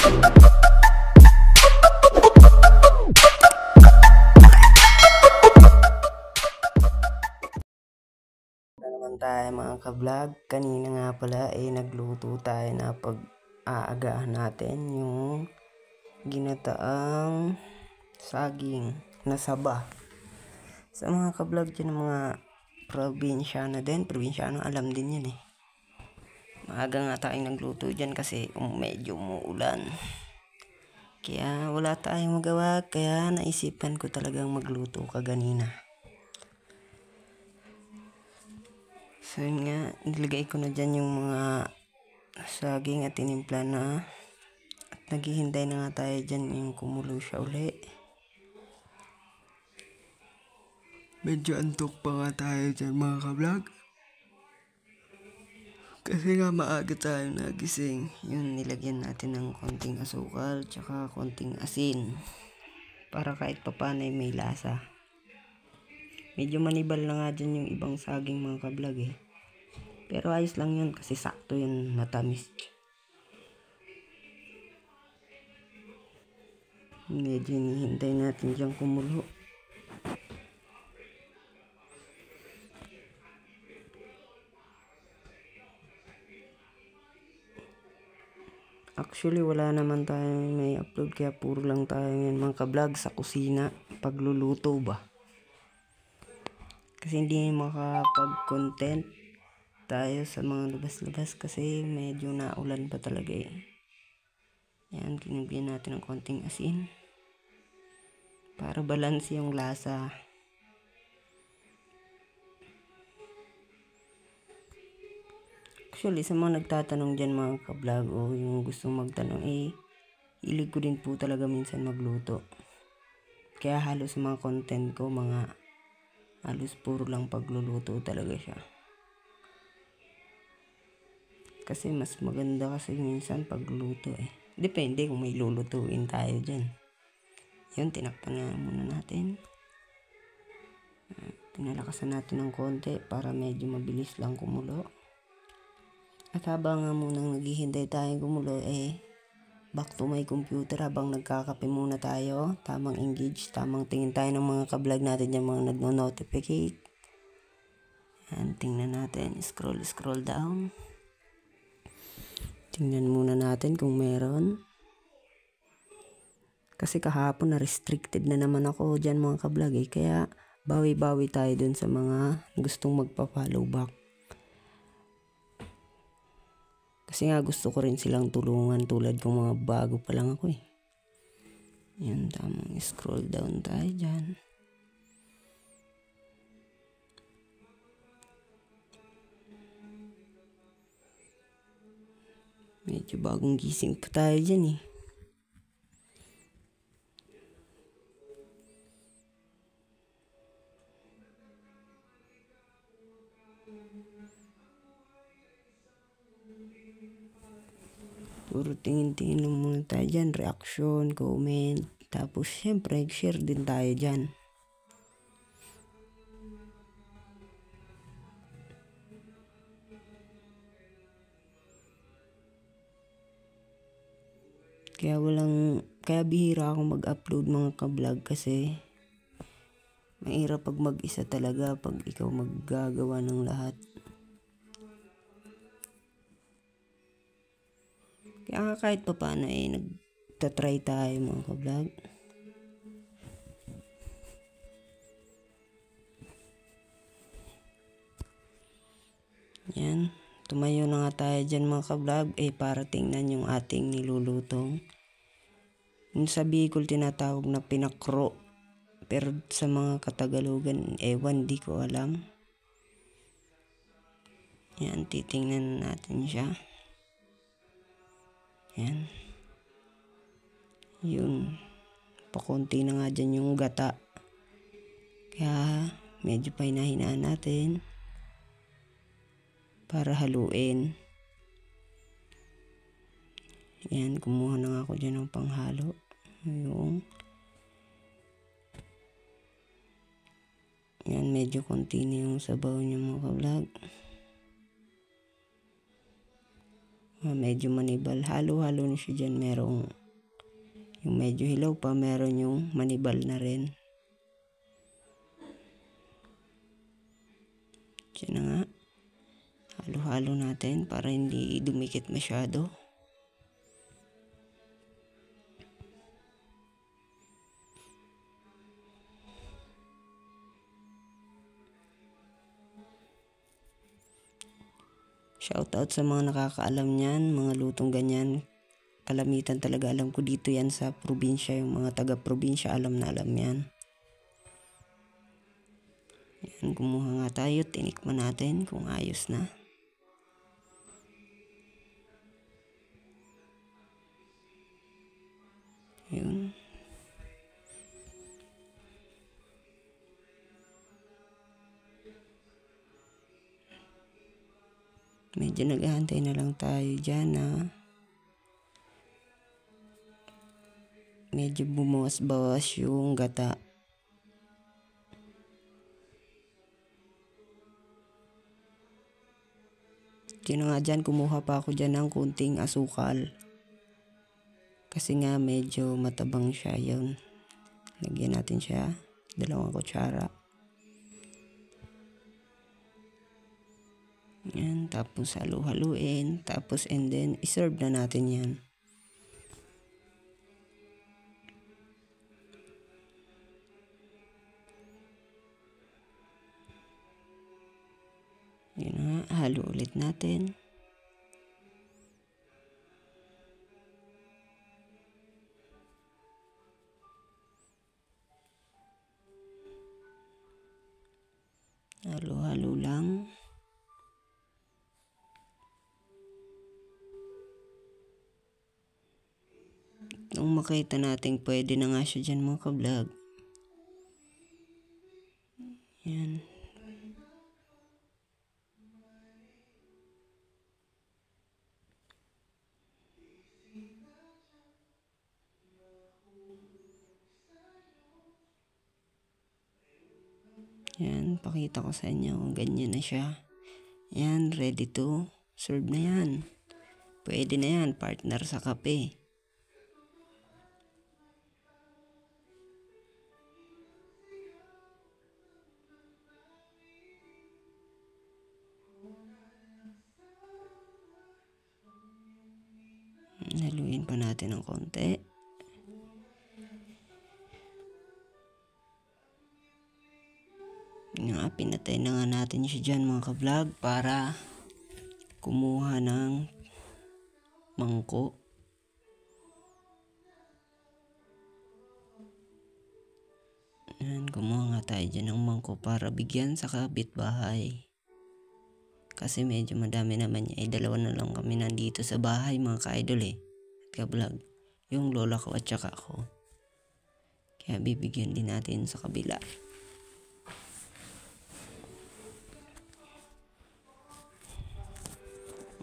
Na naman tayo mga ka-vlog. Kanina nga pala nagluto tayo na pag-aagahan natin yung ginataang saging na saba. Sa mga ka-vlog dyan ng mga probinsyano alam din yan eh. Maaga nga tayong nagluto dyan kasi medyo umuulan. Kaya wala tayong magawa, kaya naisipan ko talagang magluto kaganina. So yun nga, nilagay ko na dyan yung mga saging at tinimpla na. At naghihintay na nga tayo dyan yung kumulo siya uli. Medyo antok pa nga tayo dyan mga ka-vlog. Kasi nga maaga tayo nagising. Yun, nilagyan natin ng konting asukal tsaka konting asin. Para kahit papano may lasa. Medyo manibal na nga dyan yung ibang saging mga ka-vlog eh. Pero ayos lang yun kasi sakto yun, matamis. Medyo hinihintay natin dyan kumulo. Actually wala naman tayong may upload kaya puro lang tayo yan mga ka-vlog sa kusina pagluluto ba. Kasi hindi makapag-content tayo sa mga labas-labas kasi medyo naulan pa talaga eh. Yan, kinagyan natin ng konting asin para balance yung lasa. Actually sa mga nagtatanong dyan mga ka-vlog o yung gusto magtanong hilig ko din po talaga minsan magluto. Kaya halos mga content ko halos puro lang pagluluto talaga siya. Kasi mas maganda kasi minsan pagluto eh. Depende kung may lulutuin tayo dyan. Yun, tinakpan nga muna natin. Pinalakasan natin ng konti para medyo mabilis lang kumulo. At habang nga munang naghihintay tayong kumulo back to my computer habang nagkakape muna tayo. Tamang engage, tamang tingin tayo ng mga ka-vlog natin yung mga nagno-notificate. Yan, tingnan natin. Scroll down. Tingnan muna natin kung meron. Kasi kahapon na restricted na naman ako dyan mga ka-vlog eh. Kaya bawi-bawi tayo dun sa mga gustong magpa-follow back. Kasi nga gusto ko rin silang tulungan tulad kong mga bago pa lang ako eh. Yan, tamang scroll down tayo dyan. Medyo bagong gising pa tayo dyan eh. Puro tingin-tingin lang muna tayo dyan. Reaction, comment. Tapos syempre share din tayo dyan. Kaya bihira akong mag-upload mga ka-vlog kasi mahirap pag mag-isa talaga pag ikaw maggagawa ng lahat. Kaya kahit pa paano nagtatry tayo mga ka-vlog. Yan, tumayo na nga tayo dyan mga ka-vlog para tingnan yung ating nilulutong. Yung sa Bicol tinatawag na pinakro. Pero sa mga Katagalugan, ewan, di ko alam. Yan, titingnan natin siya. Yan. Yun. Pakunti na nga dyan yung gata. Kaya medyo pa hinahinaan natin. Para haluin. Yan, kumuha na nga ako dyan ng panghalo. Yan, medyo konti na yung sabaw niya mga ka-vlog. medyo manibal. Halo-halo na siya dyan. Merong yung medyo hilaw pa, meron yung manibal na rin. Diyan na nga. Halo-halo natin para hindi dumikit masyado. Shoutout sa mga nakakaalam niyan, mga lutong ganyan. Kalamitan talaga alam ko dito yan sa probinsya, yung mga taga-probinsya alam na alam yan. Yan, kumuha nga tayo, tinikman natin kung ayos na. Yun. Medyo naghahantay na lang tayo dyan na medyo bumuwas-bawas yung gata. Kino nga dyan, kumuha pa ako dyan ng kunting asukal. Kasi nga medyo matabang siya yun. Lagyan natin siya, 2 kutsara. Yan, tapos halu-haluin. Tapos and then, iserve na natin yan. Yun nga, halo ulit natin. Halo-halo lang. Nung makita natin pwede na nga siya dyan mga ka-vlog. Yan. Yan, pakita ko sa inyo. Ganyan na siya. Yan, ready to serve na yan. Pwede na yan, partner sa kape. Haluin pa natin ng konti. Nga, pinatay na nga natin siya dyan mga ka-vlog para kumuha ng mangko. Yan, kumuha nga tayo dyan ng mangko para bigyan sa kapitbahay. Kasi medyo madami naman niya. 2 na lang kami nandito sa bahay mga ka-idol at ka-vlog. Yung lola ko at saka ako. Kaya bibigyan din natin sa kabila.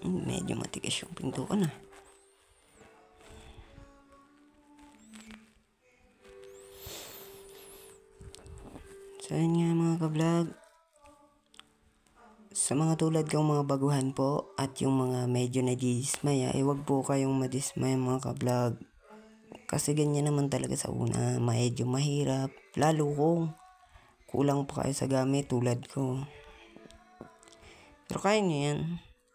Medyo matigas yung pinto ko na. So yun nga mga ka-vlog. Sa mga tulad kong mga baguhan po at yung mga medyo nadismaya, wag po kayong madismaya mga ka-vlog. Kasi ganyan naman talaga sa una, medyo mahirap. Lalo kung kulang pa kayo sa gamit tulad ko. Pero kaya nyo yan.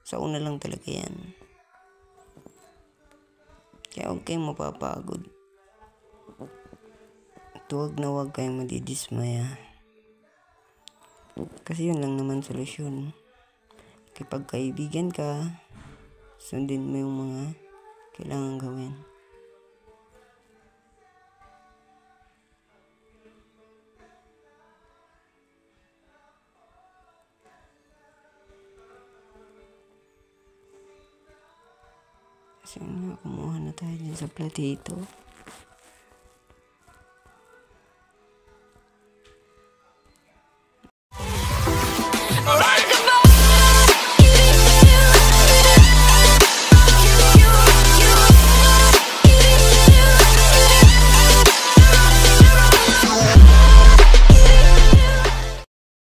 Sa una lang talaga yan. Kaya huwag kayong mapapagod. At huwag kayong madidismaya. Kasi yun lang naman solusyon. Kapag kaibigan ka, sundin mo yung mga kailangan gawin. Kasi nga, kumuha na tayo din sa platito.